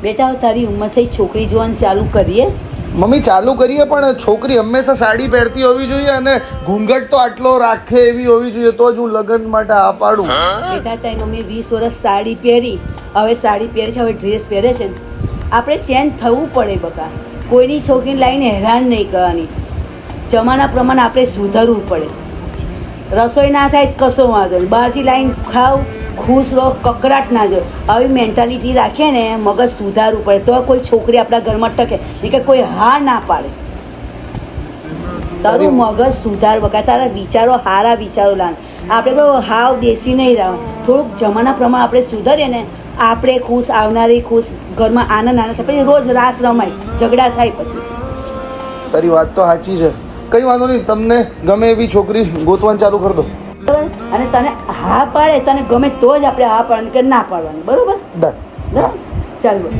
બેટા તારી ઉંમર થઈ છોકરી જોવાનું ચાલુ કરીએ. મમ્મી ચાલુ કરીએ પણ છોકરી હંમેશા સાડી પહેરતી હોવી જોઈએ અને ઘૂંઘટ તો આટલો રાખે એવી હોવી જોઈએ તો જ હું લગ્ન માટે આ પાડું. બેટા તારી મમ્મી 20 વર્ષ સાડી પહેરી, હવે સાડી પહેરે છે, હવે ડ્રેસ પહેરે છે ને. આપણે ચેન્જ થવું પડે બકા. કોઈની છોકરીને લાવીને હેરાન નહીં કરવાની. જમાના પ્રમાણે આપણે સુધરવું પડે. રસોઈ ના થાય કશો વાંધો નહીં, બહારથી લાવીને ખાવ, ખુશ રહો, કકરાટ ના જો. આવી મેન્ટાલિટી રાખીએ ને મગજ સુધારવું પડે તો કોઈ છોકરી આપણા ઘરમાં ટકે, નહીં કે કોઈ હા ના પાડે. તારું મગજ સુધાર બકા, તારા વિચારો સારા વિચારો લાવ. આપણે તો હાવ દેશી નહીં રહો, થોડુંક જમાના પ્રમાણે આપણે સુધરીએ ને આપણે ખુશ, આવનારી ખુશ, ઘરમાં આનંદ થાય. પછી રોજ રાસ રમાય, ઝઘડા થાય પછી. તારી વાત તો સાચી છે. કઈ વાંધો નહીં, તમને ગમે એવી છોકરી ગોતવાનું ચાલુ કરી દો. બરાબર? અને તને હા પાડે, તને ગમે તો જ આપણે હા પાડવાની કે ના પાડવાની. બરોબર? ડન. ચાલો.